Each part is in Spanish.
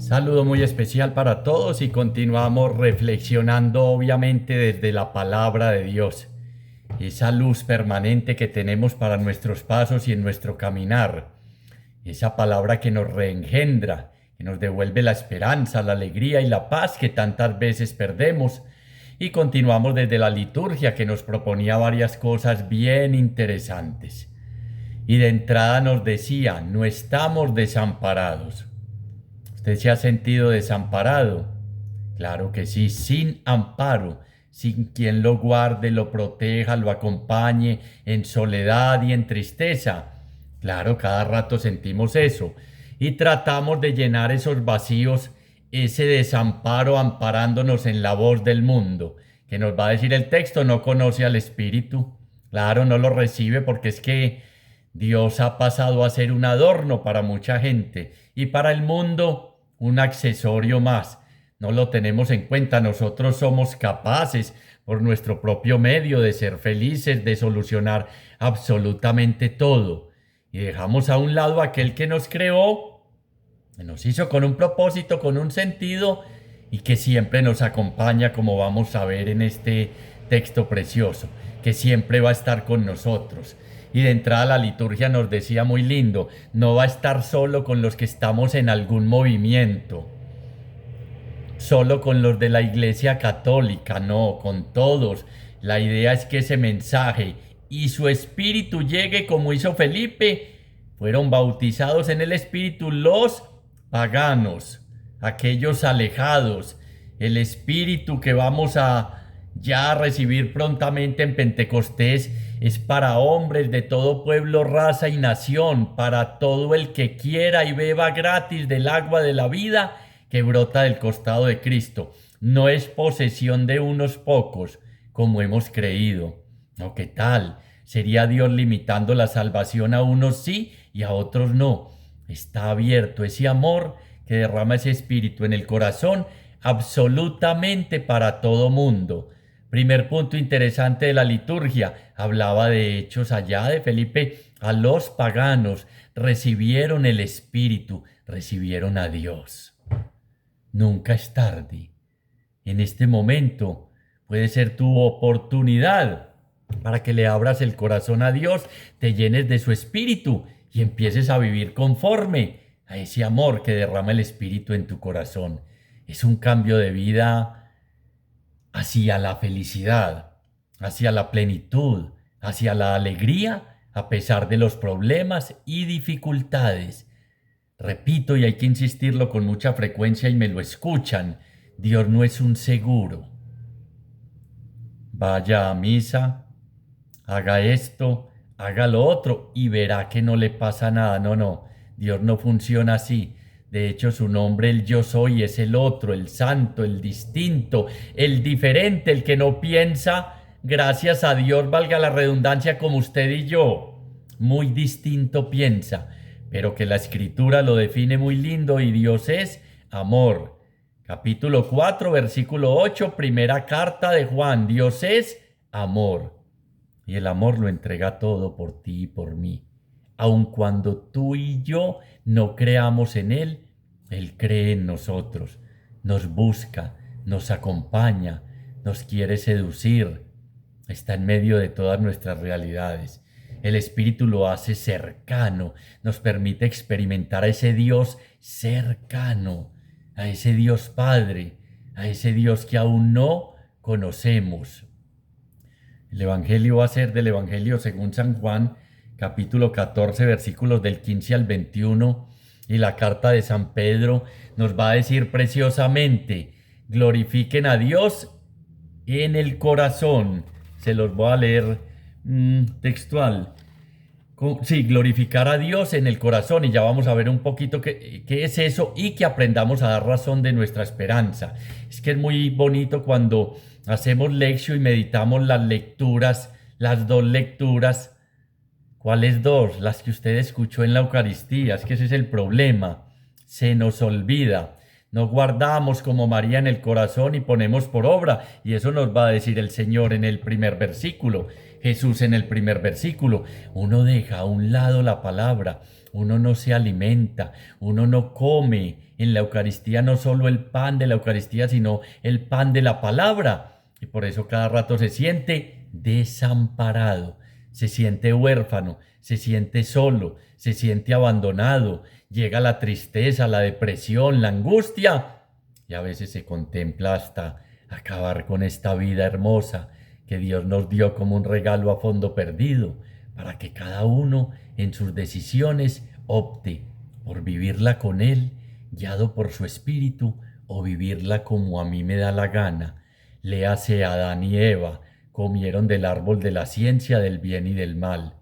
Saludo muy especial para todos y continuamos reflexionando obviamente desde la palabra de Dios, esa luz permanente que tenemos para nuestros pasos y en nuestro caminar, esa palabra que nos reengendra, que nos devuelve la esperanza, la alegría y la paz que tantas veces perdemos. Y continuamos desde la liturgia que nos proponía varias cosas bien interesantes. Y de entrada nos decía, no estamos desamparados. ¿Usted se ha sentido desamparado? Claro que sí, sin amparo, sin quien lo guarde, lo proteja, lo acompañe en soledad y en tristeza. Claro, cada rato sentimos eso y tratamos de llenar esos vacíos, ese desamparo amparándonos en la voz del mundo, que nos va a decir el texto, no conoce al Espíritu. Claro, no lo recibe porque es que Dios ha pasado a ser un adorno para mucha gente y para el mundo un accesorio más. No lo tenemos en cuenta. Nosotros somos capaces, por nuestro propio medio, de ser felices, de solucionar absolutamente todo. Y dejamos a un lado aquel que nos creó, que nos hizo con un propósito, con un sentido, y que siempre nos acompaña, como vamos a ver en este texto precioso, que siempre va a estar con nosotros. Y de entrada la liturgia nos decía muy lindo, no va a estar solo con los que estamos en algún movimiento, solo con los de la Iglesia Católica, no, con todos. La idea es que ese mensaje y su espíritu llegue como hizo Felipe. Fueron bautizados en el espíritu los paganos, aquellos alejados, el espíritu que vamos a ya recibir prontamente en Pentecostés es para hombres de todo pueblo, raza y nación, para todo el que quiera y beba gratis del agua de la vida que brota del costado de Cristo. No es posesión de unos pocos, como hemos creído. ¿No? ¿Qué tal? ¿Sería Dios limitando la salvación a unos sí y a otros no? Está abierto ese amor que derrama ese espíritu en el corazón absolutamente para todo mundo. Primer punto interesante de la liturgia, hablaba de hechos allá de Felipe, a los paganos recibieron el Espíritu, recibieron a Dios. Nunca es tarde. En este momento puede ser tu oportunidad para que le abras el corazón a Dios, te llenes de su Espíritu y empieces a vivir conforme a ese amor que derrama el Espíritu en tu corazón. Es un cambio de vida hacia la felicidad, hacia la plenitud, hacia la alegría, a pesar de los problemas y dificultades. Repito, y hay que insistirlo con mucha frecuencia y me lo escuchan, Dios no es un seguro. Vaya a misa, haga esto, haga lo otro y verá que no le pasa nada. No, no, Dios no funciona así. De hecho, su nombre, el yo soy, es el otro, el santo, el distinto, el diferente, el que no piensa, gracias a Dios, valga la redundancia, como usted y yo. Muy distinto piensa, pero que la escritura lo define muy lindo y Dios es amor. Capítulo 4, versículo 8, primera carta de Juan, Dios es amor. Y el amor lo entrega todo por ti y por mí. Aun cuando tú y yo no creamos en Él, Él cree en nosotros, nos busca, nos acompaña, nos quiere seducir, está en medio de todas nuestras realidades. El Espíritu lo hace cercano, nos permite experimentar a ese Dios cercano, a ese Dios Padre, a ese Dios que aún no conocemos. El Evangelio va a ser del Evangelio según San Juan, capítulo 14, versículos del 15 al 21, y la carta de San Pedro nos va a decir preciosamente, glorifiquen a Dios en el corazón. Se los voy a leer textual. Sí, glorificar a Dios en el corazón y ya vamos a ver un poquito qué es eso y que aprendamos a dar razón de nuestra esperanza. Es que es muy bonito cuando hacemos lección y meditamos las lecturas, las dos lecturas. ¿Cuáles dos? Las que usted escuchó en la Eucaristía. Es que ese es el problema. Se nos olvida. No guardamos como María en el corazón y ponemos por obra. Y eso nos va a decir el Señor en el primer versículo. Jesús en el primer versículo. Uno deja a un lado la palabra. uno no se alimenta, uno no come en la Eucaristía no solo el pan de la Eucaristía, sino el pan de la palabra. Y por eso cada rato se siente desamparado, se siente huérfano, se siente solo, se siente abandonado, llega la tristeza, la depresión, la angustia, y a veces se contempla hasta acabar con esta vida hermosa que Dios nos dio como un regalo a fondo perdido, para que cada uno en sus decisiones opte por vivirla con Él, guiado por su espíritu, o vivirla como a mí me da la gana. Léase Adán y Eva, comieron del árbol de la ciencia del bien y del mal.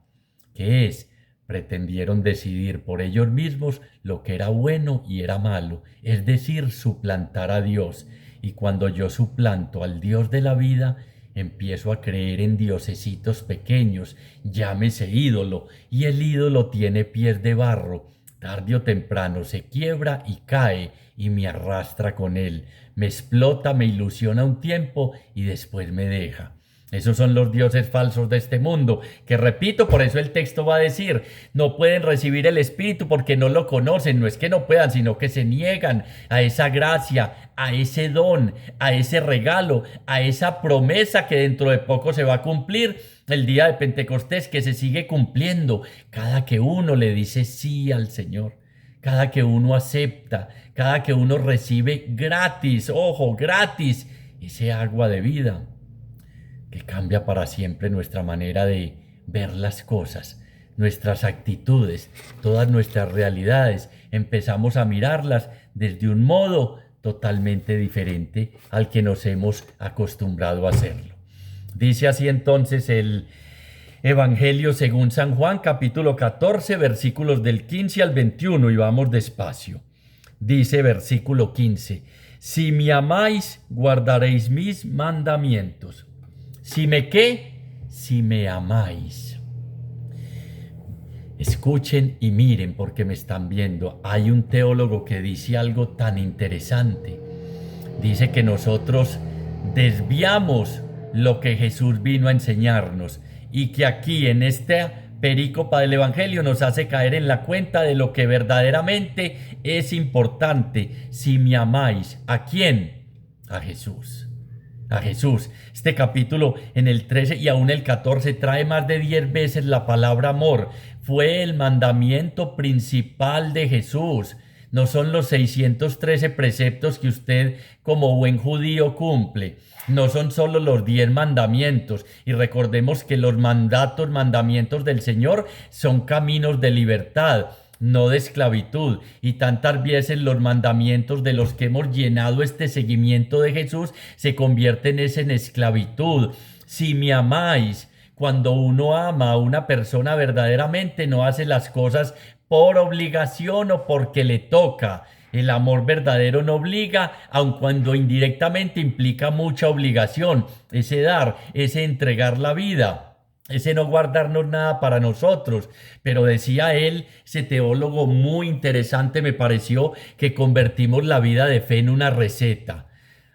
¿Qué es? Pretendieron decidir por ellos mismos lo que era bueno y era malo, es decir, suplantar a Dios. Y cuando yo suplanto al Dios de la vida, empiezo a creer en diosesitos pequeños, llámese ídolo, y el ídolo tiene pies de barro. Tarde o temprano se quiebra y cae, y me arrastra con él. Me explota, me ilusiona un tiempo y después me deja. Esos son los dioses falsos de este mundo, que repito, por eso el texto va a decir, no pueden recibir el Espíritu porque no lo conocen, no es que no puedan, sino que se niegan a esa gracia, a ese don, a ese regalo, a esa promesa que dentro de poco se va a cumplir, el día de Pentecostés, que se sigue cumpliendo cada que uno le dice sí al Señor, cada que uno acepta, cada que uno recibe gratis, ojo, gratis, ese agua de vida, que cambia para siempre nuestra manera de ver las cosas, nuestras actitudes, todas nuestras realidades. Empezamos a mirarlas desde un modo totalmente diferente al que nos hemos acostumbrado a hacerlo. Dice así entonces el Evangelio según San Juan, capítulo 14, versículos del 15 al 21, y vamos despacio. Dice versículo 15, si me amáis, guardaréis mis mandamientos. Si me amáis. Escuchen y miren porque me están viendo. Hay un teólogo que dice algo tan interesante. Dice que nosotros desviamos lo que Jesús vino a enseñarnos y que aquí en esta perícopa del Evangelio nos hace caer en la cuenta de lo que verdaderamente es importante. Si me amáis, ¿a quién? A Jesús. A Jesús. Este capítulo en el 13 y aún el 14 trae más de 10 veces la palabra amor. Fue el mandamiento principal de Jesús. No son los 613 preceptos que usted como buen judío cumple. No son solo los 10 mandamientos. Y recordemos que los mandamientos del Señor son caminos de libertad, no de esclavitud, y tantas veces los mandamientos de los que hemos llenado este seguimiento de Jesús se convierten en esclavitud. Si me amáis, cuando uno ama a una persona verdaderamente, no hace las cosas por obligación o porque le toca. El amor verdadero no obliga, aun cuando indirectamente implica mucha obligación, ese dar, ese entregar la vida. Ese no guardarnos nada para nosotros. Pero decía él, ese teólogo muy interesante me pareció, que convertimos la vida de fe en una receta.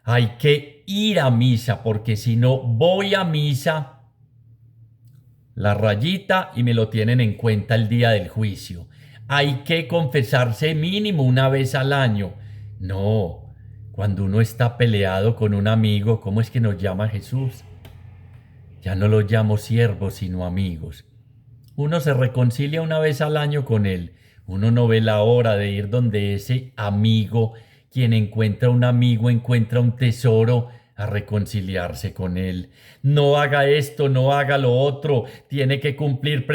Hay que ir a misa, porque si no voy a misa, la rayita y me lo tienen en cuenta el día del juicio. Hay que confesarse mínimo una vez al año. No, cuando uno está peleado con un amigo, ¿cómo es que nos llama Jesús? Ya no los llamo siervos, sino amigos. Uno se reconcilia una vez al año con él. Uno no ve la hora de ir donde ese amigo, quien encuentra un amigo, encuentra un tesoro, a reconciliarse con él. No haga esto, no haga lo otro. Tiene que cumplir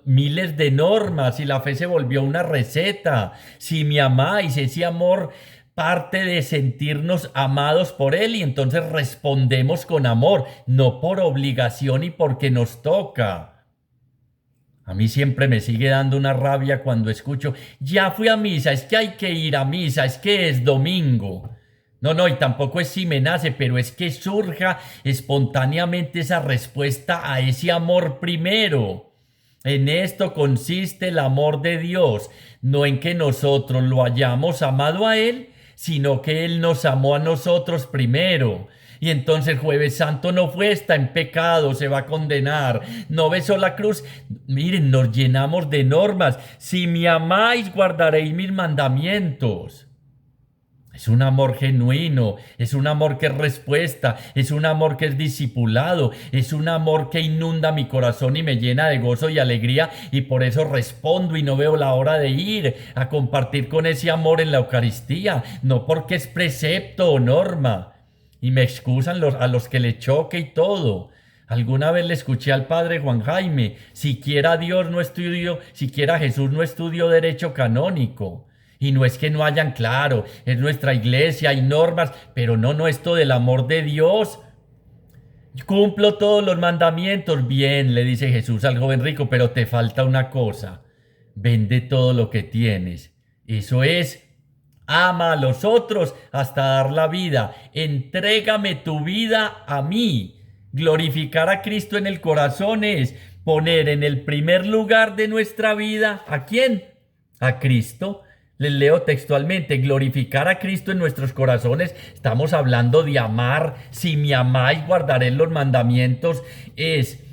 miles de normas y la fe se volvió una receta. Si me amáis, ese amor parte de sentirnos amados por Él y entonces respondemos con amor, no por obligación y porque nos toca. A mí siempre me sigue dando una rabia cuando escucho, ya fui a misa, es que hay que ir a misa, es que es domingo. No, y tampoco es si me nace, pero es que surja espontáneamente esa respuesta a ese amor primero. En esto consiste el amor de Dios, no en que nosotros lo hayamos amado a Él, sino que Él nos amó a nosotros primero. Y entonces Jueves Santo no fue, está en pecado, se va a condenar. No besó la cruz. Miren, nos llenamos de normas. Si me amáis, guardaréis mis mandamientos. Es un amor genuino, es un amor que es respuesta, es un amor que es discipulado, es un amor que inunda mi corazón y me llena de gozo y alegría, y por eso respondo y no veo la hora de ir a compartir con ese amor en la Eucaristía, no porque es precepto o norma. Y me excusan a los que le choque y todo. Alguna vez le escuché al padre Juan Jaime, siquiera Dios no estudió, siquiera Jesús no estudió derecho canónico. Y no es que no hayan, claro, es nuestra iglesia, hay normas, pero no esto del amor de Dios. Cumplo todos los mandamientos. Bien, le dice Jesús al joven rico, pero te falta una cosa. Vende todo lo que tienes. Eso es, ama a los otros hasta dar la vida. Entrégame tu vida a mí. Glorificar a Cristo en el corazón es poner en el primer lugar de nuestra vida, ¿a quién? A Cristo. Les leo textualmente, glorificar a Cristo en nuestros corazones. Estamos hablando de amar. Si me amáis, guardaré los mandamientos. Es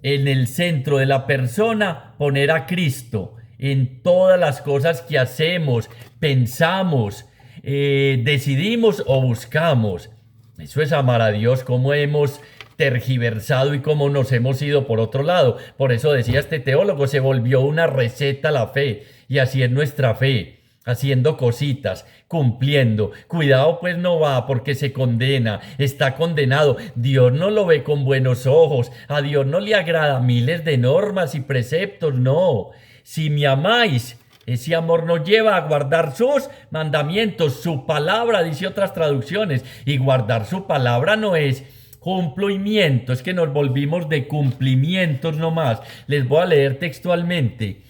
en el centro de la persona poner a Cristo en todas las cosas que hacemos, pensamos, decidimos o buscamos. Eso es amar a Dios, como hemos tergiversado y cómo nos hemos ido por otro lado. Por eso decía este teólogo, se volvió una receta la fe. Y así es nuestra fe. Haciendo cositas, cumpliendo. Cuidado pues no va porque se condena, está condenado. Dios no lo ve con buenos ojos. A Dios no le agrada miles de normas y preceptos, no. Si me amáis, ese amor nos lleva a guardar sus mandamientos, su palabra, dice otras traducciones. Y guardar su palabra no es cumplimiento, es que nos volvimos de cumplimientos nomás. Les voy a leer textualmente.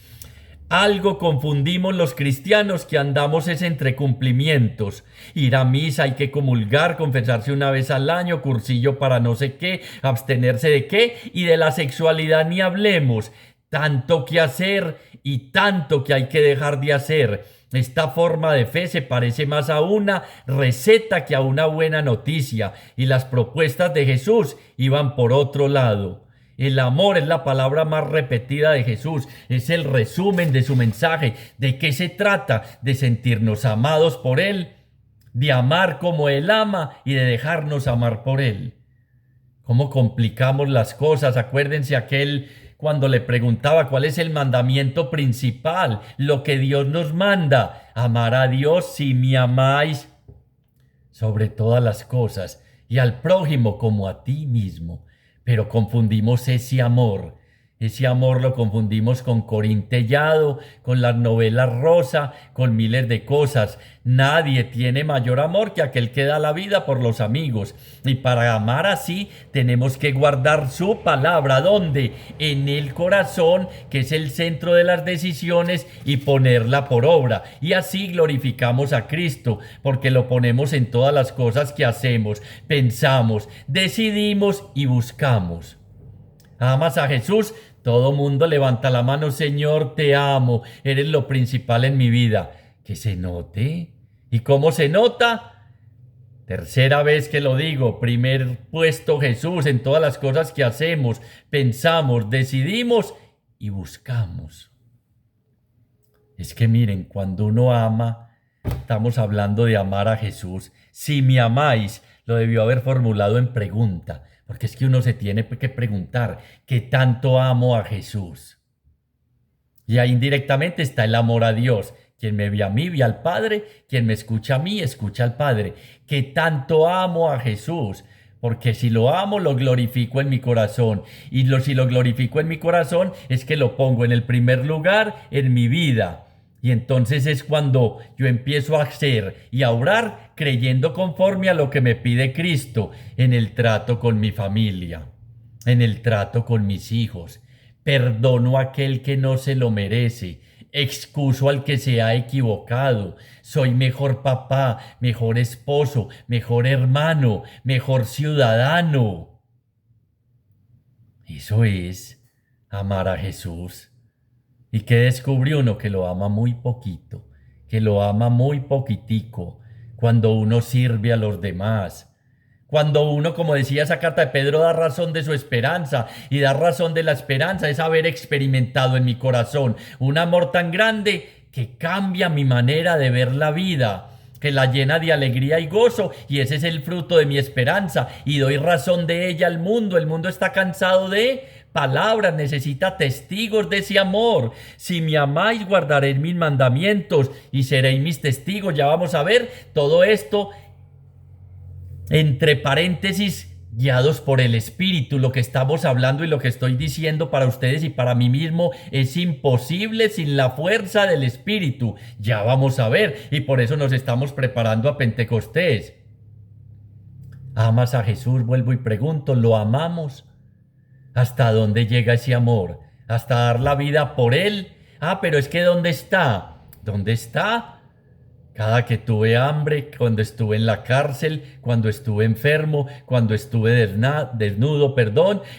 Algo confundimos los cristianos que andamos es entre cumplimientos. Ir a misa, hay que comulgar, confesarse una vez al año, cursillo para no sé qué, abstenerse de qué, y de la sexualidad ni hablemos. Tanto que hacer y tanto que hay que dejar de hacer. Esta forma de fe se parece más a una receta que a una buena noticia, y las propuestas de Jesús iban por otro lado. El amor es la palabra más repetida de Jesús, es el resumen de su mensaje. ¿De qué se trata? De sentirnos amados por Él, de amar como Él ama y de dejarnos amar por Él. ¿Cómo complicamos las cosas? Acuérdense aquel cuando le preguntaba cuál es el mandamiento principal, lo que Dios nos manda. Amar a Dios si me amáis sobre todas las cosas y al prójimo como a ti mismo. Pero confundimos ese amor lo confundimos con Corín Tellado, con las novelas rosa, con miles de cosas. Nadie tiene mayor amor que aquel que da la vida por los amigos. Y para amar así tenemos que guardar su palabra. ¿Dónde? En el corazón, que es el centro de las decisiones, y ponerla por obra. Y así glorificamos a Cristo, porque lo ponemos en todas las cosas que hacemos, pensamos, decidimos y buscamos. ¿Amas a Jesús? Todo mundo levanta la mano. Señor, te amo, eres lo principal en mi vida. Que se note. ¿Y cómo se nota? Tercera vez que lo digo, primer puesto Jesús en todas las cosas que hacemos, pensamos, decidimos y buscamos. Es que miren, cuando uno ama, estamos hablando de amar a Jesús. Si me amáis, lo debió haber formulado en pregunta. Porque es que uno se tiene que preguntar, ¿qué tanto amo a Jesús? Y ahí indirectamente está el amor a Dios. Quien me ve a mí, ve al Padre. Quien me escucha a mí, escucha al Padre. ¿Qué tanto amo a Jesús? Porque si lo amo, lo glorifico en mi corazón. Y si lo glorifico en mi corazón, es que lo pongo en el primer lugar en mi vida. Y entonces es cuando yo empiezo a hacer y a orar creyendo conforme a lo que me pide Cristo en el trato con mi familia, en el trato con mis hijos. Perdono a aquel que no se lo merece, excuso al que se ha equivocado. Soy mejor papá, mejor esposo, mejor hermano, mejor ciudadano. Eso es amar a Jesús. ¿Y qué descubre uno? Que lo ama muy poquito, que lo ama muy poquitico, cuando uno sirve a los demás, Cuando uno, como decía esa carta de Pedro, da razón de su esperanza, y da razón de la esperanza es haber experimentado en mi corazón un amor tan grande que cambia mi manera de ver la vida, que la llena de alegría y gozo, y ese es el fruto de mi esperanza, y doy razón de ella al mundo. El mundo está cansado de palabras, necesita testigos de ese amor. Si me amáis, guardaréis mis mandamientos y seréis mis testigos. Ya vamos a ver todo esto entre paréntesis, guiados por el Espíritu. Lo que estamos hablando y lo que estoy diciendo para ustedes y para mí mismo es imposible sin la fuerza del Espíritu. Ya vamos a ver, y por eso nos estamos preparando a Pentecostés. ¿Amas a Jesús? Vuelvo y pregunto, ¿lo amamos? ¿Hasta dónde llega ese amor? ¿Hasta dar la vida por Él? Pero es que ¿dónde está? ¿Dónde está? Cada que tuve hambre, cuando estuve en la cárcel, cuando estuve enfermo, cuando estuve desnudo,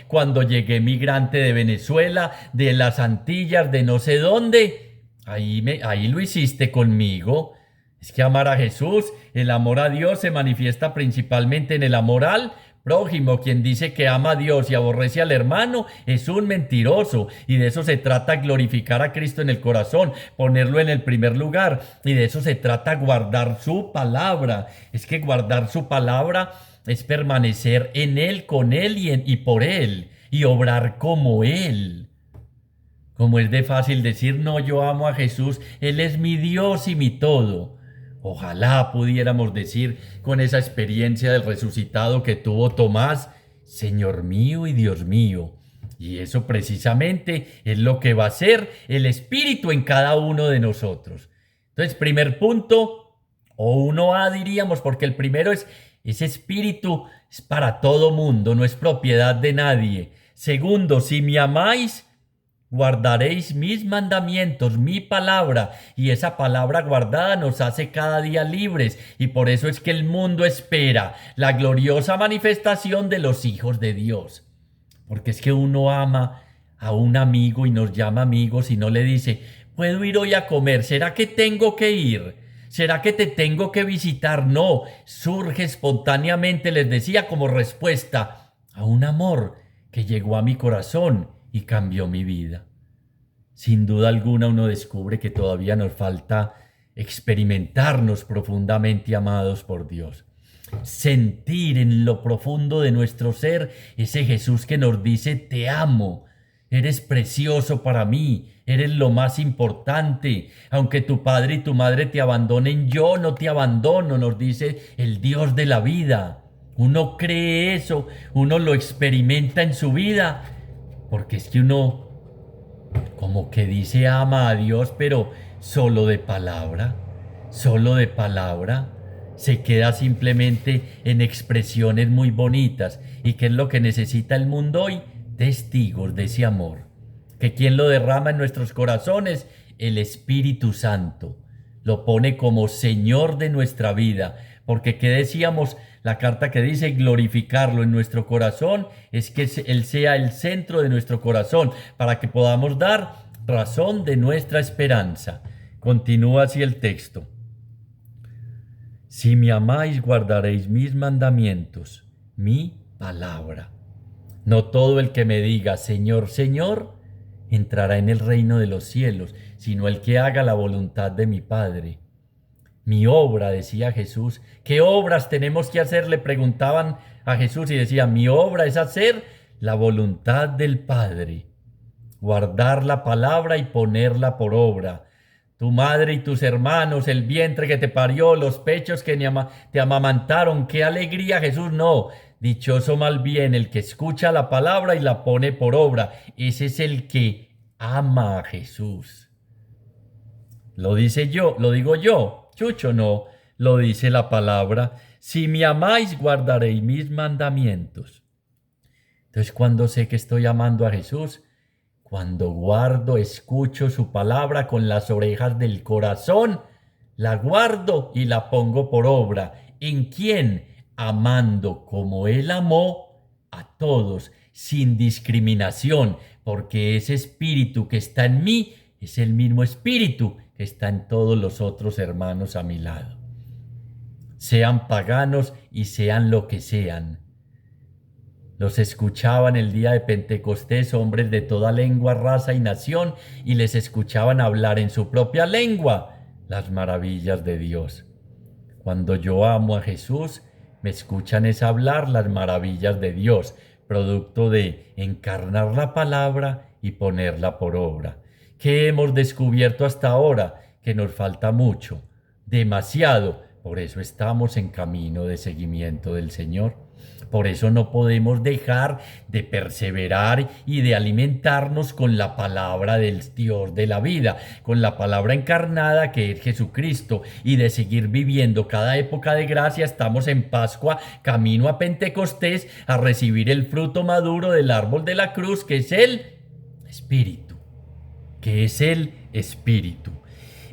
cuando llegué migrante de Venezuela, de las Antillas, de no sé dónde, ahí lo hiciste conmigo. Es que amar a Jesús, el amor a Dios se manifiesta principalmente en el amor al prójimo. Quien dice que ama a Dios y aborrece al hermano es un mentiroso, y de eso se trata glorificar a Cristo en el corazón, ponerlo en el primer lugar, y de eso se trata guardar su palabra. Es que guardar su palabra es permanecer en Él, con Él y por Él, y obrar como Él. Como es de fácil decir, no, yo amo a Jesús, Él es mi Dios y mi todo. Ojalá pudiéramos decir con esa experiencia del resucitado que tuvo Tomás, Señor mío y Dios mío. Y eso precisamente es lo que va a ser el Espíritu en cada uno de nosotros. Entonces, primer punto, o 1A diríamos, porque el primero es, ese Espíritu es para todo mundo, no es propiedad de nadie. Segundo, si me amáis, guardaréis mis mandamientos, mi palabra, y esa palabra guardada nos hace cada día libres, y por eso es que el mundo espera la gloriosa manifestación de los hijos de Dios. Porque es que uno ama a un amigo y nos llama amigos y no le dice, ¿puedo ir hoy a comer? ¿Será que tengo que ir? ¿Será que te tengo que visitar? No, surge espontáneamente, les decía, como respuesta a un amor que llegó a mi corazón y cambió mi vida. Sin duda alguna uno descubre que todavía nos falta experimentarnos profundamente amados por Dios. Sentir en lo profundo de nuestro ser ese Jesús que nos dice, te amo, eres precioso para mí, eres lo más importante. Aunque tu padre y tu madre te abandonen, yo no te abandono, nos dice el Dios de la vida. Uno cree eso, uno lo experimenta en su vida, porque es que uno como que dice ama a Dios, pero solo de palabra, se queda simplemente en expresiones muy bonitas. ¿Y qué es lo que necesita el mundo hoy? Testigos de ese amor. ¿Que quién lo derrama en nuestros corazones? El Espíritu Santo. Lo pone como Señor de nuestra vida. Porque ¿qué decíamos? La carta que dice glorificarlo en nuestro corazón es que Él sea el centro de nuestro corazón para que podamos dar razón de nuestra esperanza. Continúa así el texto. Si me amáis, guardaréis mis mandamientos, mi palabra. No todo el que me diga Señor, Señor, entrará en el reino de los cielos, sino el que haga la voluntad de mi Padre. Mi obra, decía Jesús. ¿Qué obras tenemos que hacer? Le preguntaban a Jesús y decía, mi obra es hacer la voluntad del Padre. Guardar la palabra y ponerla por obra. Tu madre y tus hermanos, el vientre que te parió, los pechos que te amamantaron. ¡Qué alegría, Jesús! No, dichoso mal bien el que escucha la palabra y la pone por obra. Ese es el que ama a Jesús. Lo digo yo. Chucho, no, lo dice la palabra. Si me amáis, guardaréis mis mandamientos. Entonces, ¿cuándo sé que estoy amando a Jesús? Cuando guardo, escucho su palabra con las orejas del corazón, la guardo y la pongo por obra. ¿En quién? Amando como Él amó a todos, sin discriminación, porque ese espíritu que está en mí es el mismo espíritu que está en todos los otros hermanos a mi lado. sean paganos y sean lo que sean. Los escuchaban el día de Pentecostés hombres de toda lengua, raza y nación, y les escuchaban hablar en su propia lengua las maravillas de Dios. Cuando yo amo a Jesús, me escuchan es hablar las maravillas de Dios, producto de encarnar la palabra y ponerla por obra. ¿Qué hemos descubierto hasta ahora? Que nos falta mucho, demasiado. Por eso estamos en camino de seguimiento del Señor. Por eso no podemos dejar de perseverar y de alimentarnos con la palabra del Dios de la vida, con la palabra encarnada que es Jesucristo, y de seguir viviendo cada época de gracia. Estamos en Pascua, camino a Pentecostés, a recibir el fruto maduro del árbol de la cruz, que es el Espíritu, que es el Espíritu.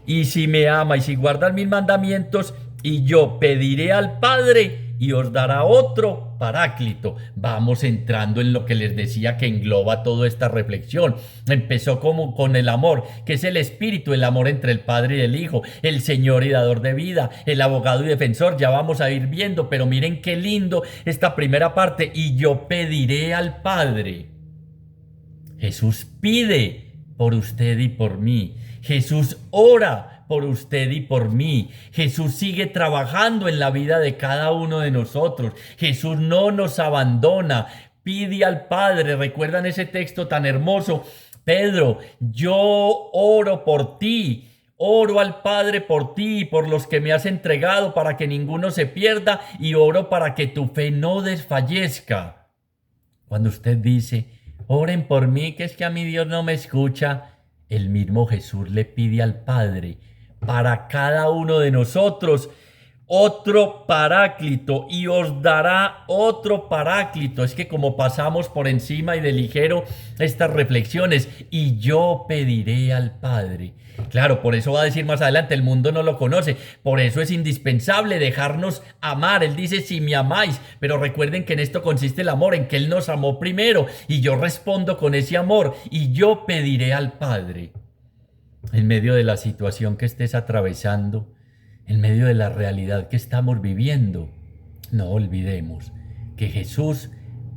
Y si me ama y si guardan mis mandamientos, y yo pediré al Padre y os dará otro Paráclito. Vamos entrando en lo que les decía que engloba toda esta reflexión. Empezó como con el amor, que es el Espíritu, el amor entre el Padre y el Hijo, el Señor y dador de vida, el abogado y defensor. Ya vamos a ir viendo, pero miren qué lindo esta primera parte. Y yo pediré al Padre. Jesús pide por usted y por mí. Jesús ora por usted y por mí. Jesús sigue trabajando en la vida de cada uno de nosotros. Jesús no nos abandona. Pide al Padre. ¿Recuerdan ese texto tan hermoso? Pedro, yo oro por ti. Oro al Padre por ti y por los que me has entregado, para que ninguno se pierda, y oro para que tu fe no desfallezca. Cuando usted dice, oren por mí, que es que a mi Dios no me escucha, el mismo Jesús le pide al Padre para cada uno de nosotros otro Paráclito, y os dará otro Paráclito. Es que como pasamos por encima y de ligero estas reflexiones, y yo pediré al Padre. Claro, por eso va a decir más adelante, el mundo no lo conoce, por eso es indispensable dejarnos amar. Él dice, si me amáis, pero recuerden que en esto consiste el amor, en que Él nos amó primero, y yo respondo con ese amor, y yo pediré al Padre. En medio de la situación que estés atravesando, en medio de la realidad que estamos viviendo, no olvidemos que Jesús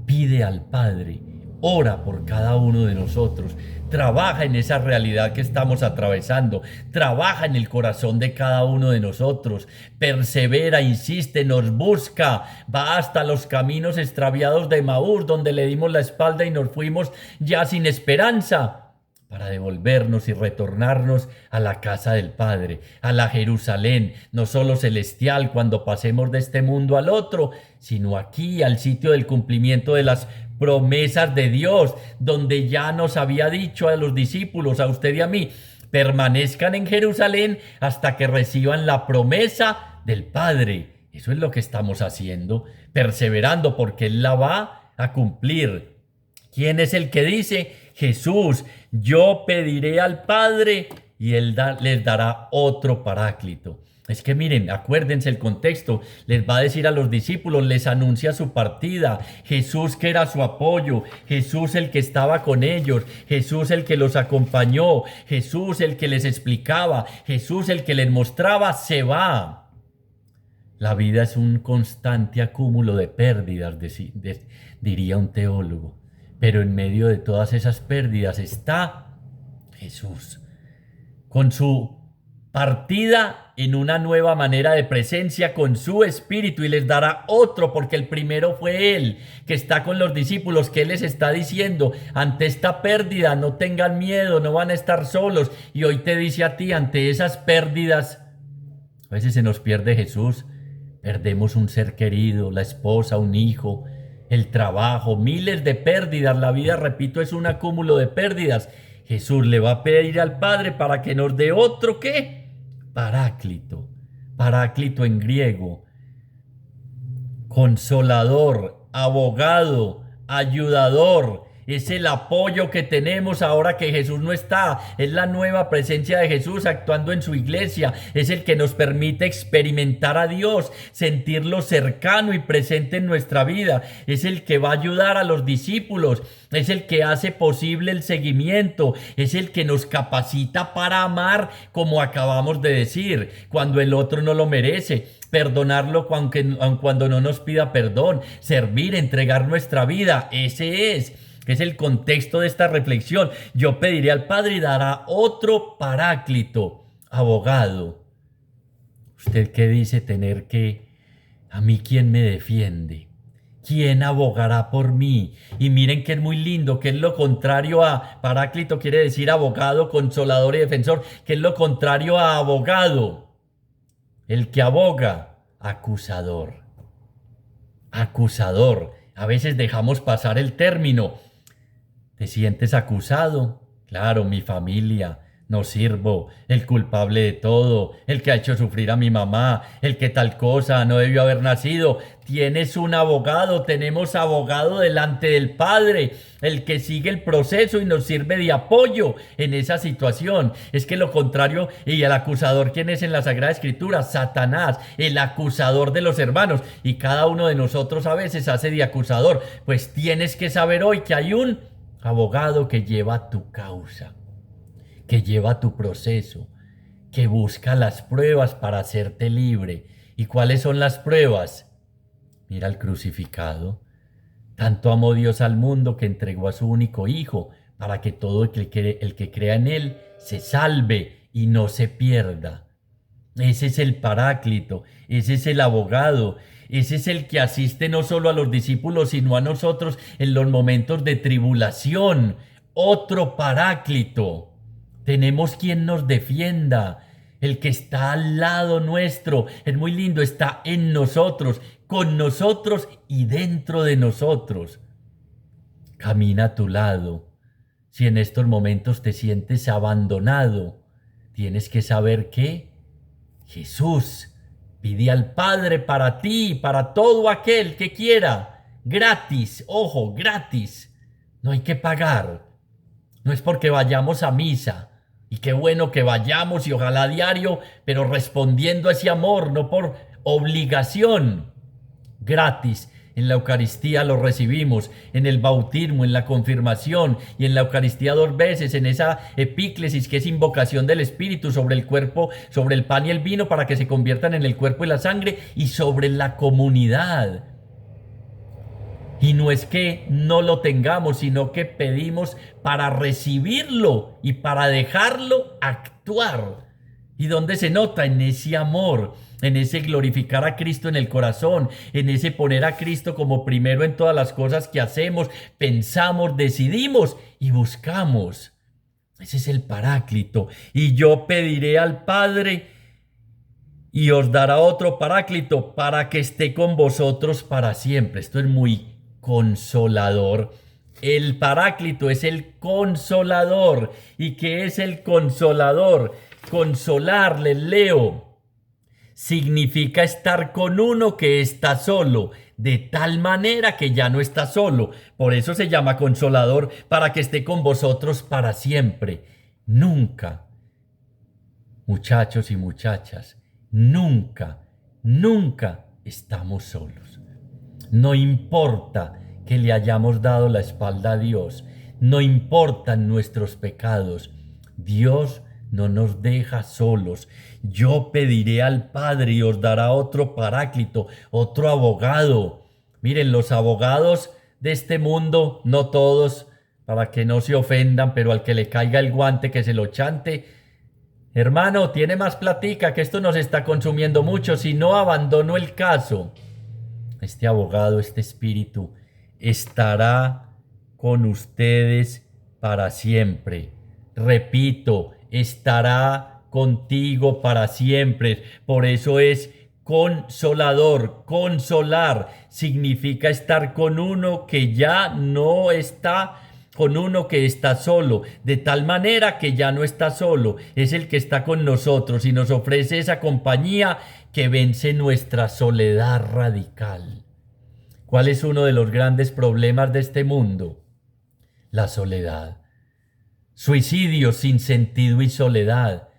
pide al Padre, ora por cada uno de nosotros, trabaja en esa realidad que estamos atravesando, trabaja en el corazón de cada uno de nosotros, persevera, insiste, nos busca, va hasta los caminos extraviados de Emaús, donde le dimos la espalda y nos fuimos ya sin esperanza, para devolvernos y retornarnos a la casa del Padre, a la Jerusalén, no solo celestial cuando pasemos de este mundo al otro, sino aquí al sitio del cumplimiento de las promesas de Dios, donde ya nos había dicho a los discípulos, a usted y a mí, permanezcan en Jerusalén hasta que reciban la promesa del Padre. Eso es lo que estamos haciendo, perseverando, porque Él la va a cumplir. ¿Quién es el que dice? Jesús, yo pediré al Padre y Él les dará otro Paráclito. Es que miren, acuérdense el contexto, les va a decir a los discípulos, les anuncia su partida, Jesús que era su apoyo, Jesús el que estaba con ellos, Jesús el que los acompañó, Jesús el que les explicaba, Jesús el que les mostraba, se va. La vida es un constante acúmulo de pérdidas, diría un teólogo. Pero en medio de todas esas pérdidas está Jesús, con su partida en una nueva manera de presencia con su Espíritu, y les dará otro, porque el primero fue Él, que está con los discípulos, que Él les está diciendo, ante esta pérdida no tengan miedo, no van a estar solos. Y hoy te dice a ti, ante esas pérdidas, a veces se nos pierde Jesús, perdemos un ser querido, la esposa, un hijo, el trabajo, miles de pérdidas. La vida, repito, es un acúmulo de pérdidas. Jesús le va a pedir al Padre para que nos dé otro, ¿qué? Paráclito. Paráclito en griego. Consolador, abogado, ayudador, Es el apoyo que tenemos ahora que Jesús no está. Es la nueva presencia de Jesús actuando en su iglesia. Es el que nos permite experimentar a Dios, sentirlo cercano y presente en nuestra vida. Es el que va a ayudar a los discípulos. Es el que hace posible el seguimiento. Es el que nos capacita para amar, como acabamos de decir, cuando el otro no lo merece. Perdonarlo aun cuando no nos pida perdón. Servir, entregar nuestra vida. Ese es el contexto de esta reflexión. Yo pediré al Padre y dará otro paráclito, abogado. ¿Usted qué dice tener que? ¿A mí quién me defiende? ¿Quién abogará por mí? Y miren que es muy lindo, que es lo contrario a paráclito, quiere decir abogado, consolador y defensor, que es lo contrario a abogado. El que aboga, acusador. Acusador. A veces dejamos pasar el término. ¿Te sientes acusado? Claro, mi familia. No sirvo, el culpable de todo, el que ha hecho sufrir a mi mamá, el que tal cosa, no debió haber nacido. Tienes un abogado, tenemos abogado delante del Padre, el que sigue el proceso y nos sirve de apoyo en esa situación. Es que lo contrario, y el acusador, ¿quién es en la Sagrada Escritura? Satanás, el acusador de los hermanos. Y cada uno de nosotros a veces hace de acusador. Pues tienes que saber hoy que hay un abogado que lleva tu causa, que lleva tu proceso, que busca las pruebas para hacerte libre. ¿Y cuáles son las pruebas? Mira al crucificado. Tanto amó Dios al mundo que entregó a su único Hijo para que todo el que crea en Él se salve y no se pierda. Ese es el Paráclito, ese es el abogado, ese es el que asiste no solo a los discípulos, sino a nosotros en los momentos de tribulación. Otro Paráclito. Tenemos quien nos defienda, el que está al lado nuestro. Es muy lindo, está en nosotros, con nosotros y dentro de nosotros. Camina a tu lado. Si en estos momentos te sientes abandonado, tienes que saber que Jesús pide al Padre para ti y para todo aquel que quiera. Gratis, ojo, gratis. No hay que pagar. No es porque vayamos a misa. Y qué bueno que vayamos y ojalá diario, pero respondiendo a ese amor, no por obligación. Gratis. En la Eucaristía lo recibimos, en el bautismo, en la confirmación y en la Eucaristía 2 veces, en esa epíclesis que es invocación del Espíritu sobre el cuerpo, sobre el pan y el vino para que se conviertan en el cuerpo y la sangre, y sobre la comunidad. Y no es que no lo tengamos, sino que pedimos para recibirlo y para dejarlo actuar. ¿Y dónde se nota? En ese amor, en ese glorificar a Cristo en el corazón, en ese poner a Cristo como primero en todas las cosas que hacemos, pensamos, decidimos y buscamos. Ese es el Paráclito. Y yo pediré al Padre y os dará otro Paráclito para que esté con vosotros para siempre. Esto es muy consolador. El Paráclito es el consolador. ¿Y qué es el consolador? Consolar, les leo, significa estar con uno que está solo, de tal manera que ya no está solo. Por eso se llama consolador, para que esté con vosotros para siempre. Nunca, muchachos y muchachas, nunca, nunca estamos solos. No importa que le hayamos dado la espalda a Dios, no importan nuestros pecados, Dios no nos deja solos. Yo pediré al Padre y os dará otro Paráclito, otro abogado. Miren, los abogados de este mundo, no todos, para que no se ofendan, pero al que le caiga el guante que se lo chante. Hermano, tiene más platica, que esto nos está consumiendo mucho, si no abandono el caso. Este abogado, este espíritu, estará con ustedes para siempre. Repito, estará contigo para siempre. Por eso es consolador. Consolar significa estar con uno que ya no está, con uno que está solo, de tal manera que ya no está solo. Es el que está con nosotros y nos ofrece esa compañía que vence nuestra soledad radical. ¿Cuál es uno de los grandes problemas de este mundo? la soledad. Suicidios sin sentido y soledad.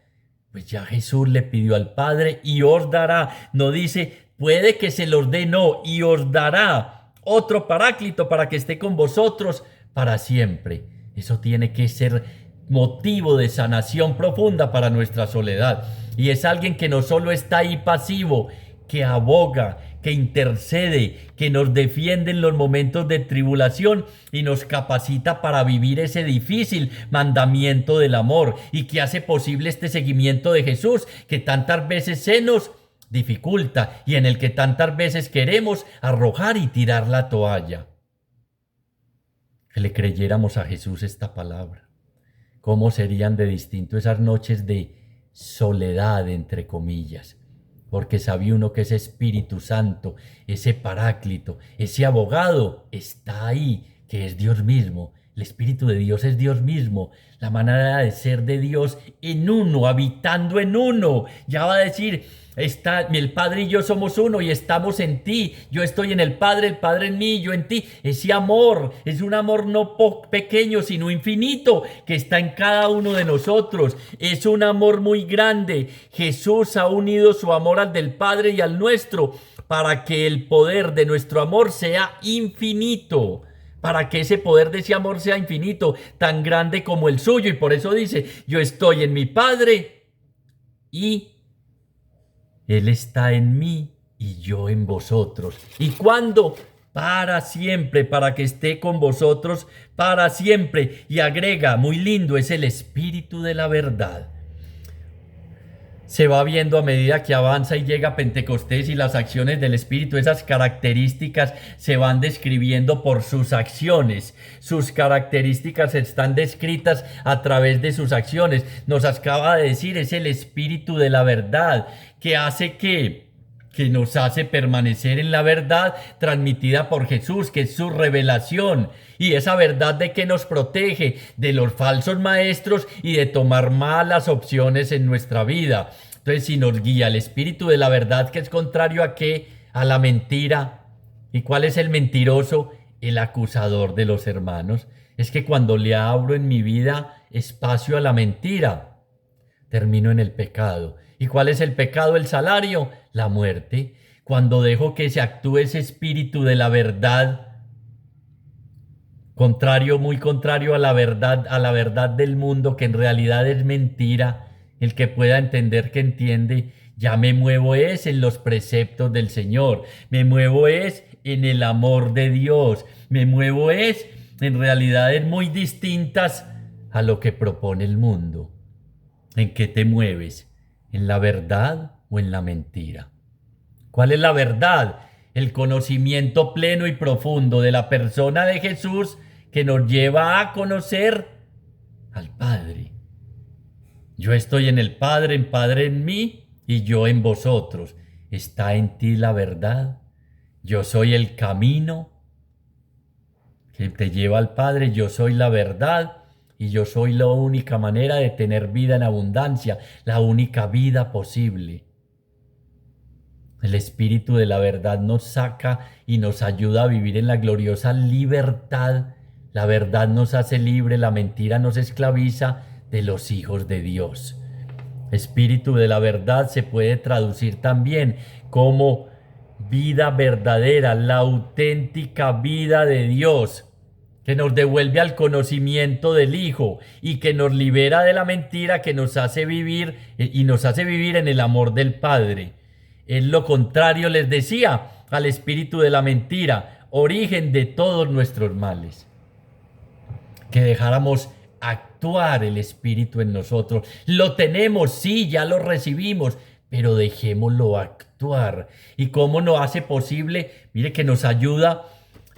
Pues ya Jesús le pidió al Padre y os dará. No dice, puede que se los dé, no, y os dará otro paráclito para que esté con vosotros para siempre. Eso tiene que ser motivo de sanación profunda para nuestra soledad. Y es alguien que no solo está ahí pasivo, que aboga, que intercede, que nos defiende en los momentos de tribulación y nos capacita para vivir ese difícil mandamiento del amor y que hace posible este seguimiento de Jesús que tantas veces se nos dificulta y en el que tantas veces queremos arrojar y tirar la toalla. Que le creyéramos a Jesús esta palabra. ¿Cómo serían de distinto esas noches de soledad, entre comillas? Porque sabe uno que ese Espíritu Santo, ese Paráclito, ese abogado está ahí, que es Dios mismo. El Espíritu de Dios es Dios mismo, la manera de ser de Dios en uno, habitando en uno. Ya va a decir, el Padre y yo somos uno y estamos en ti. Yo estoy en el Padre en mí, yo en ti. Ese amor es un amor no pequeño, sino infinito, que está en cada uno de nosotros. Es un amor muy grande. Jesús ha unido su amor al del Padre y al nuestro para que el poder de nuestro amor sea infinito. Para que ese poder de ese amor sea infinito, tan grande como el suyo. Y por eso dice, yo estoy en mi Padre y Él está en mí y yo en vosotros. ¿Y cuándo? Para siempre, para que esté con vosotros para siempre. Y agrega, muy lindo, es el Espíritu de la verdad. Se va viendo a medida que avanza y llega Pentecostés y las acciones del Espíritu, esas características se van describiendo por sus acciones. Sus características están descritas a través de sus acciones. Nos acaba de decir, es el Espíritu de la verdad que hace que nos hace permanecer en la verdad transmitida por Jesús, que es su revelación. Y esa verdad de que nos protege de los falsos maestros y de tomar malas opciones en nuestra vida. Entonces, si nos guía el Espíritu de la verdad, que es contrario a qué, a la mentira. ¿Y cuál es el mentiroso? El acusador de los hermanos. Es que cuando le abro en mi vida espacio a la mentira, termino en el pecado. ¿Y cuál es el pecado? El salario, la muerte. Cuando dejo que se actúe ese Espíritu de la verdad, muy contrario a la verdad del mundo, que en realidad es mentira. El que pueda entender, que entiende. Ya me muevo es en los preceptos del Señor, me muevo es en el amor de Dios, me muevo es en realidades muy distintas a lo que propone el mundo. ¿En qué te mueves? ¿En la verdad o en la mentira? ¿Cuál es la verdad? El conocimiento pleno y profundo de la persona de Jesús, que nos lleva a conocer al Padre. Yo estoy en el Padre en mí y yo en vosotros. ¿Está en ti la verdad? Yo soy el camino que te lleva al Padre, yo soy la verdad y yo soy la única manera de tener vida en abundancia, la única vida posible. El Espíritu de la verdad nos saca y nos ayuda a vivir en la gloriosa libertad. La verdad nos hace libre, la mentira nos esclaviza de los hijos de Dios. Espíritu de la verdad se puede traducir también como vida verdadera, la auténtica vida de Dios, que nos devuelve al conocimiento del Hijo y que nos libera de la mentira, que nos hace vivir y nos hace vivir en el amor del Padre. Es lo contrario, les decía, al espíritu de la mentira, origen de todos nuestros males. Que dejáramos actuar el Espíritu en nosotros. Lo tenemos, sí, ya lo recibimos, pero dejémoslo actuar. ¿Y cómo nos hace posible? Mire que nos ayuda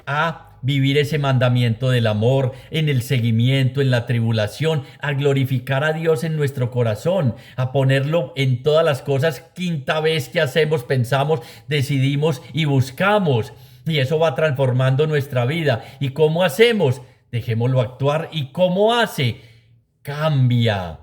a vivir ese mandamiento del amor, en el seguimiento, en la tribulación, a glorificar a Dios en nuestro corazón, a ponerlo en todas las cosas. Quinta vez que hacemos, pensamos, decidimos y buscamos. Y eso va transformando nuestra vida. ¿Y cómo hacemos? Dejémoslo actuar. ¿Y cómo hace? Cambia.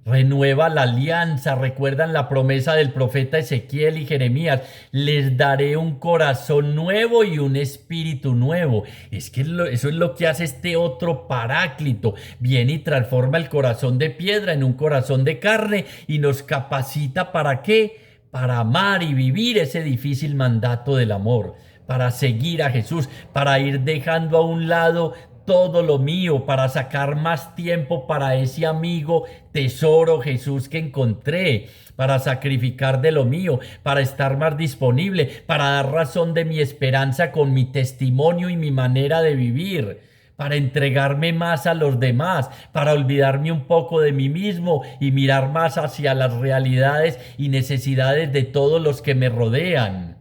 Renueva la alianza, recuerdan la promesa del profeta Ezequiel y Jeremías. Les daré un corazón nuevo y un espíritu nuevo. Es que eso es lo que hace este otro Paráclito. Viene y transforma el corazón de piedra en un corazón de carne y nos capacita ¿para qué? Para amar y vivir ese difícil mandato del amor, para seguir a Jesús, para ir dejando a un lado todo lo mío, para sacar más tiempo para ese amigo tesoro Jesús que encontré, para sacrificar de lo mío, para estar más disponible, para dar razón de mi esperanza con mi testimonio y mi manera de vivir, para entregarme más a los demás, para olvidarme un poco de mí mismo y mirar más hacia las realidades y necesidades de todos los que me rodean.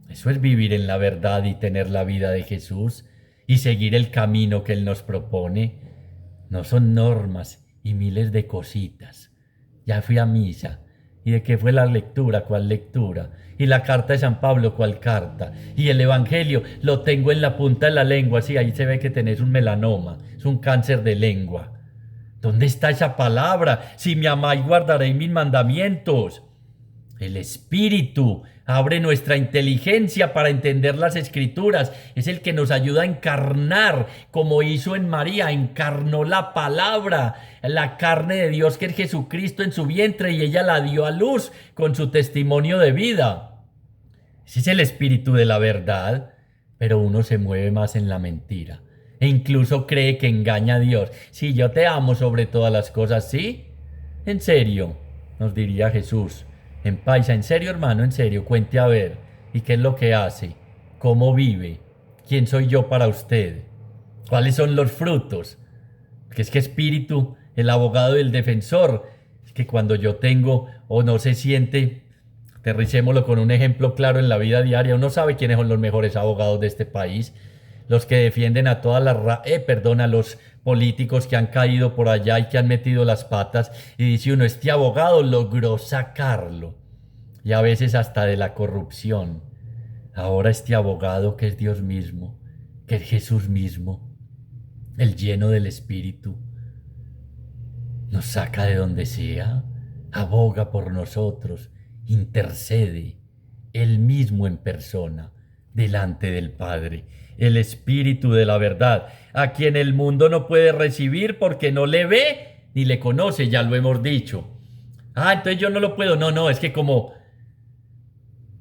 Eso es vivir en la verdad y tener la vida de Jesús y seguir el camino que Él nos propone. No son normas y miles de cositas. Ya fui a misa. ¿Y de qué fue la lectura? ¿Cuál lectura? Y la carta de San Pablo, ¿cuál carta? Y el evangelio lo tengo en la punta de la lengua. Sí, ahí se ve que tenés un melanoma, es un cáncer de lengua. ¿Dónde está esa palabra? Si me amáis, guardaréis mis mandamientos. El Espíritu abre nuestra inteligencia para entender las Escrituras. Es el que nos ayuda a encarnar, como hizo en María, encarnó la palabra, la carne de Dios que es Jesucristo en su vientre y ella la dio a luz con su testimonio de vida. Ese es el Espíritu de la verdad, pero uno se mueve más en la mentira e incluso cree que engaña a Dios. Sí, yo te amo sobre todas las cosas, ¿sí? En serio, nos diría Jesús. En paisa, en serio, hermano, en serio, cuente a ver. ¿Y qué es lo que hace? ¿Cómo vive? ¿Quién soy yo para usted? ¿Cuáles son los frutos? Que es que espíritu, el abogado y el defensor, es que cuando yo tengo o no se siente, aterricémoslo con un ejemplo claro en la vida diaria, uno sabe quiénes son los mejores abogados de este país. Los que defienden a todas las a los políticos que han caído por allá y que han metido las patas, y dice uno, este abogado logró sacarlo, y a veces hasta de la corrupción. Ahora este abogado que es Dios mismo, que es Jesús mismo, el lleno del Espíritu, nos saca de donde sea, aboga por nosotros, intercede, él mismo en persona, delante del Padre. El Espíritu de la verdad, a quien el mundo no puede recibir porque no le ve ni le conoce, ya lo hemos dicho. Entonces yo no lo puedo. No, es que como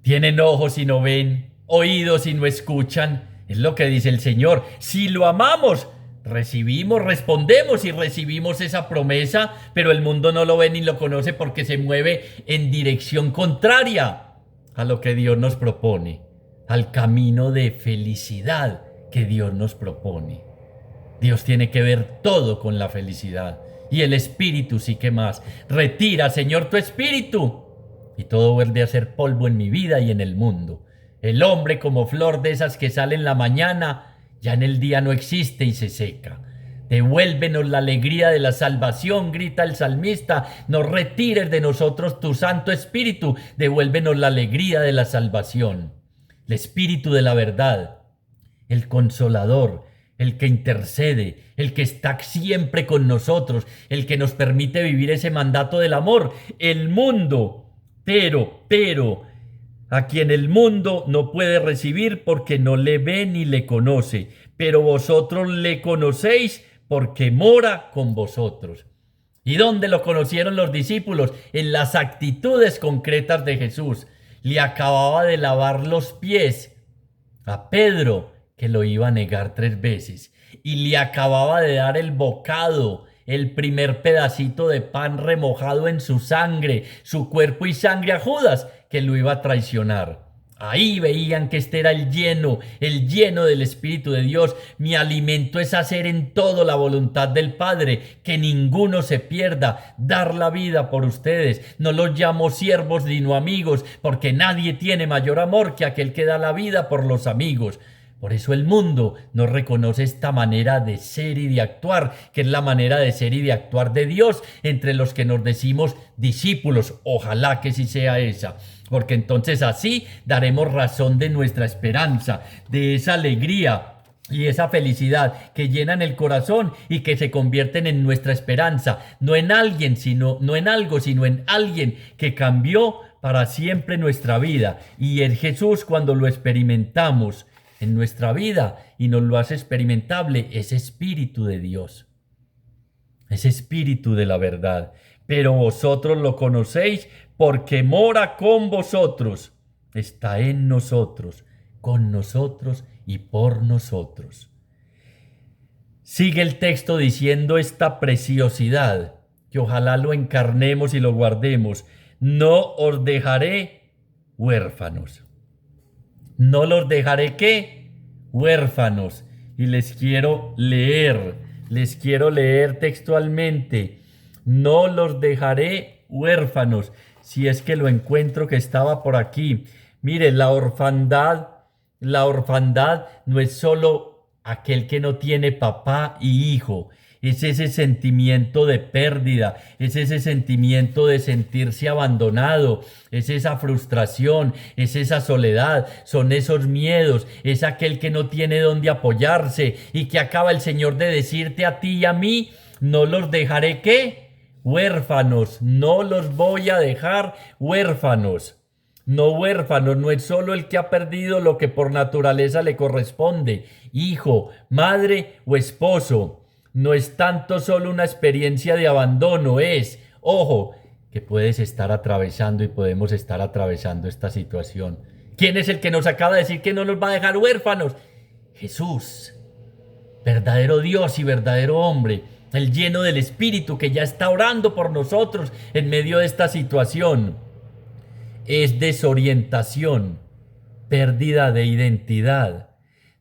tienen ojos y no ven, oídos y no escuchan, es lo que dice el Señor. Si lo amamos, recibimos, respondemos y recibimos esa promesa, pero el mundo no lo ve ni lo conoce porque se mueve en dirección contraria a lo que Dios nos propone, al camino de felicidad que Dios nos propone. Dios tiene que ver todo con la felicidad. Y el Espíritu sí que más. Retira, Señor, tu Espíritu, y todo vuelve a ser polvo en mi vida y en el mundo. El hombre como flor de esas que sale en la mañana, ya en el día no existe y se seca. Devuélvenos la alegría de la salvación, grita el salmista. No retires de nosotros tu Santo Espíritu. Devuélvenos la alegría de la salvación. El Espíritu de la verdad, el Consolador, el que intercede, el que está siempre con nosotros, el que nos permite vivir ese mandato del amor. El mundo, pero, a quien el mundo no puede recibir porque no le ve ni le conoce, pero vosotros le conocéis porque mora con vosotros. ¿Y dónde lo conocieron los discípulos? En las actitudes concretas de Jesús. Le acababa de lavar los pies a Pedro, que lo iba a negar 3 veces, y le acababa de dar el bocado, el primer pedacito de pan remojado en su sangre, su cuerpo y sangre a Judas, que lo iba a traicionar. Ahí veían que este era el lleno del Espíritu de Dios. Mi alimento es hacer en todo la voluntad del Padre, que ninguno se pierda, dar la vida por ustedes. No los llamo siervos sino amigos, porque nadie tiene mayor amor que aquel que da la vida por los amigos. Por eso el mundo no reconoce esta manera de ser y de actuar, que es la manera de ser y de actuar de Dios entre los que nos decimos discípulos. Ojalá que sí sea esa, porque entonces así daremos razón de nuestra esperanza, de esa alegría y esa felicidad que llenan el corazón y que se convierten en nuestra esperanza, no en alguien, sino no en algo, sino en alguien que cambió para siempre nuestra vida. Y en Jesús, cuando lo experimentamos en nuestra vida y nos lo hace experimentable, ese Espíritu de Dios, ese Espíritu de la verdad. Pero vosotros lo conocéis porque mora con vosotros, está en nosotros, con nosotros y por nosotros. Sigue el texto diciendo esta preciosidad, que ojalá lo encarnemos y lo guardemos. No os dejaré huérfanos. No los dejaré, ¿qué? Huérfanos. Y les quiero leer textualmente. No los dejaré huérfanos. Si es que lo encuentro, que estaba por aquí. Mire, la orfandad no es solo aquel que no tiene papá y hijo. Es ese sentimiento de pérdida, es ese sentimiento de sentirse abandonado, es esa frustración, es esa soledad, son esos miedos, es aquel que no tiene dónde apoyarse y que acaba el Señor de decirte a ti y a mí, no los dejaré, ¿qué? Huérfanos, no los voy a dejar huérfanos. No huérfano, no es solo el que ha perdido lo que por naturaleza le corresponde, hijo, madre o esposo. No es tanto solo una experiencia de abandono, es, ojo, que puedes estar atravesando y podemos estar atravesando esta situación. ¿Quién es el que nos acaba de decir que no nos va a dejar huérfanos? Jesús, verdadero Dios y verdadero hombre, el lleno del Espíritu que ya está orando por nosotros en medio de esta situación. Es desorientación, pérdida de identidad,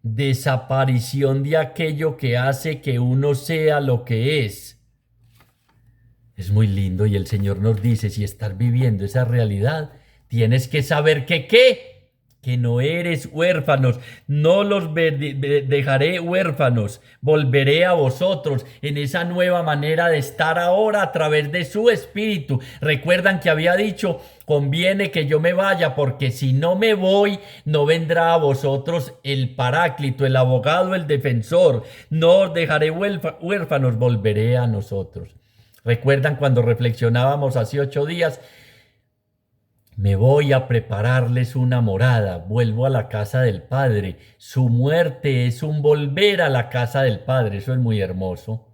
desaparición de aquello que hace que uno sea lo que es. Es muy lindo y el Señor nos dice, si estás viviendo esa realidad, tienes que saber que no eres huérfanos, no los dejaré huérfanos, volveré a vosotros en esa nueva manera de estar ahora a través de su Espíritu. Recuerdan que había dicho, conviene que yo me vaya, porque si no me voy, no vendrá a vosotros el Paráclito, el abogado, el defensor. No os dejaré huérfanos, volveré a nosotros. Recuerdan cuando reflexionábamos hace 8 días, me voy a prepararles una morada, vuelvo a la casa del Padre. Su muerte es un volver a la casa del Padre, eso es muy hermoso.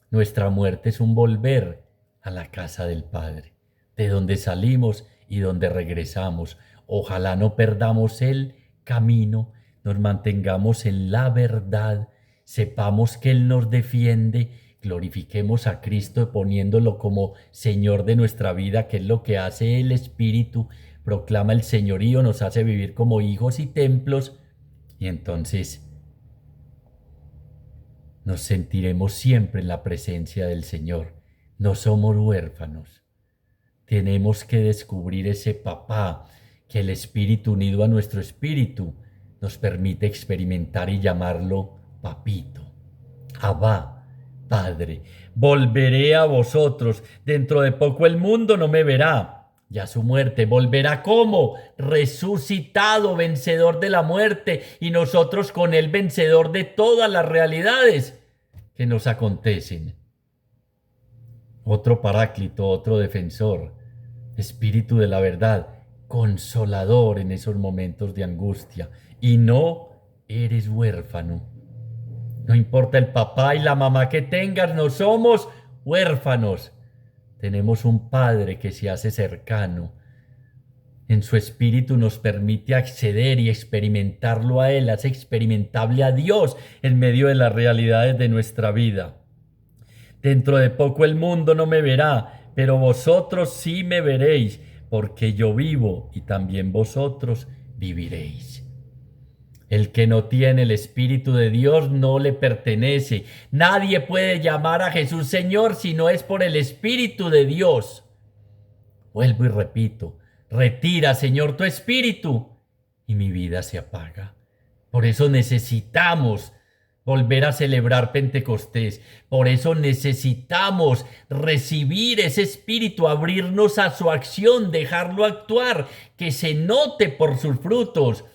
Nuestra muerte es un volver a la casa del Padre, de donde salimos y donde regresamos. Ojalá no perdamos el camino, nos mantengamos en la verdad, sepamos que Él nos defiende. Glorifiquemos a Cristo poniéndolo como Señor de nuestra vida, que es lo que hace el Espíritu, proclama el señorío, nos hace vivir como hijos y templos, y entonces nos sentiremos siempre en la presencia del Señor. No somos huérfanos. Tenemos que descubrir ese papá que el Espíritu unido a nuestro espíritu nos permite experimentar y llamarlo papito, Abba, Padre. Volveré a vosotros. Dentro de poco el mundo no me verá. Ya su muerte volverá como resucitado, vencedor de la muerte, y nosotros con él vencedor de todas las realidades que nos acontecen. Otro Paráclito, otro defensor, Espíritu de la verdad, consolador en esos momentos de angustia. Y no eres huérfano. No importa el papá y la mamá que tengas, no somos huérfanos. Tenemos un Padre que se hace cercano. En su Espíritu nos permite acceder y experimentarlo a Él, hace experimentable a Dios en medio de las realidades de nuestra vida. Dentro de poco el mundo no me verá, pero vosotros sí me veréis, porque yo vivo y también vosotros viviréis. El que no tiene el Espíritu de Dios no le pertenece. Nadie puede llamar a Jesús Señor si no es por el Espíritu de Dios. Vuelvo y repito, retira, Señor, tu Espíritu y mi vida se apaga. Por eso necesitamos volver a celebrar Pentecostés. Por eso necesitamos recibir ese Espíritu, abrirnos a su acción, dejarlo actuar, que se note por sus frutos.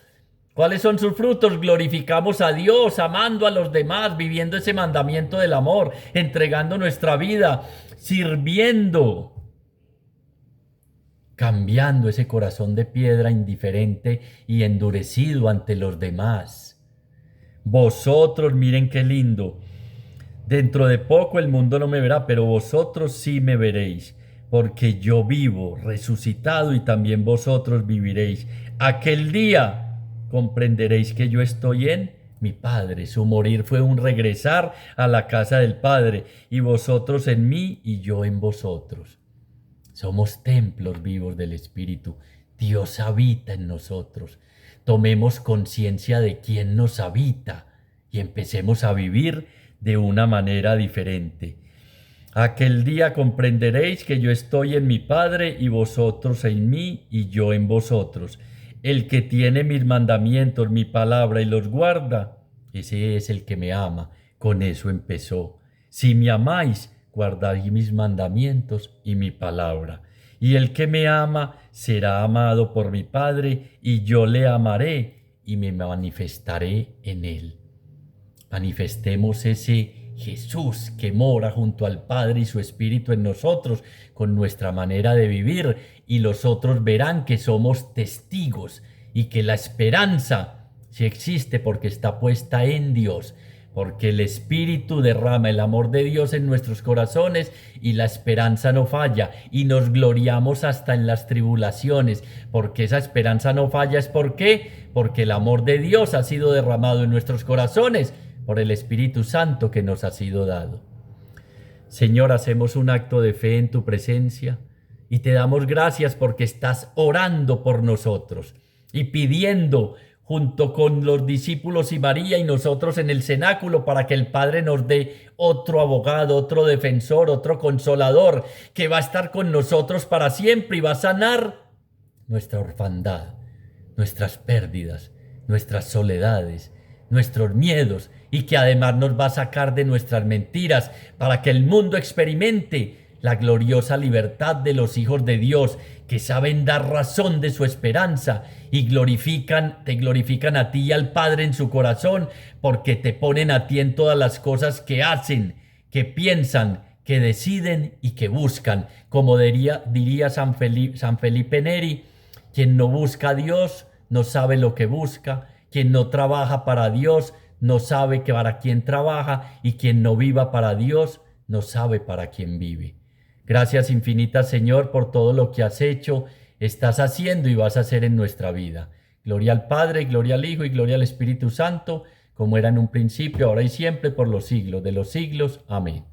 ¿Cuáles son sus frutos? Glorificamos a Dios, amando a los demás, viviendo ese mandamiento del amor, entregando nuestra vida, sirviendo, cambiando ese corazón de piedra indiferente y endurecido ante los demás. Vosotros, miren qué lindo. Dentro de poco el mundo no me verá, pero vosotros sí me veréis, porque yo vivo, resucitado, y también vosotros viviréis. Aquel día comprenderéis que yo estoy en mi Padre. Su morir fue un regresar a la casa del Padre, y vosotros en mí y yo en vosotros. Somos templos vivos del Espíritu. Dios habita en nosotros. Tomemos conciencia de quién nos habita y empecemos a vivir de una manera diferente. Aquel día comprenderéis que yo estoy en mi Padre y vosotros en mí y yo en vosotros. El que tiene mis mandamientos, mi palabra y los guarda, ese es el que me ama. Con eso empezó. Si me amáis, guardaréis mis mandamientos y mi palabra. Y el que me ama será amado por mi Padre, y yo le amaré y me manifestaré en él. Manifestemos ese Jesús que mora junto al Padre y su Espíritu en nosotros con nuestra manera de vivir, y los otros verán que somos testigos y que la esperanza sí existe porque está puesta en Dios, porque el Espíritu derrama el amor de Dios en nuestros corazones y la esperanza no falla, y nos gloriamos hasta en las tribulaciones, porque esa esperanza no falla. ¿Es por qué? Porque el amor de Dios ha sido derramado en nuestros corazones por el Espíritu Santo que nos ha sido dado. Señor, hacemos un acto de fe en tu presencia y te damos gracias porque estás orando por nosotros y pidiendo junto con los discípulos y María y nosotros en el cenáculo para que el Padre nos dé otro abogado, otro defensor, otro consolador que va a estar con nosotros para siempre y va a sanar nuestra orfandad, nuestras pérdidas, nuestras soledades, nuestros miedos, y que además nos va a sacar de nuestras mentiras para que el mundo experimente la gloriosa libertad de los hijos de Dios que saben dar razón de su esperanza y te glorifican a ti y al Padre en su corazón, porque te ponen a ti en todas las cosas que hacen, que piensan, que deciden y que buscan. Como diría San Felipe Neri, quien no busca a Dios no sabe lo que busca, quien no trabaja para Dios no sabe que para quién trabaja, y quien no viva para Dios no sabe para quién vive. Gracias infinitas, Señor, por todo lo que has hecho, estás haciendo y vas a hacer en nuestra vida. Gloria al Padre, gloria al Hijo y gloria al Espíritu Santo, como era en un principio, ahora y siempre, por los siglos de los siglos. Amén.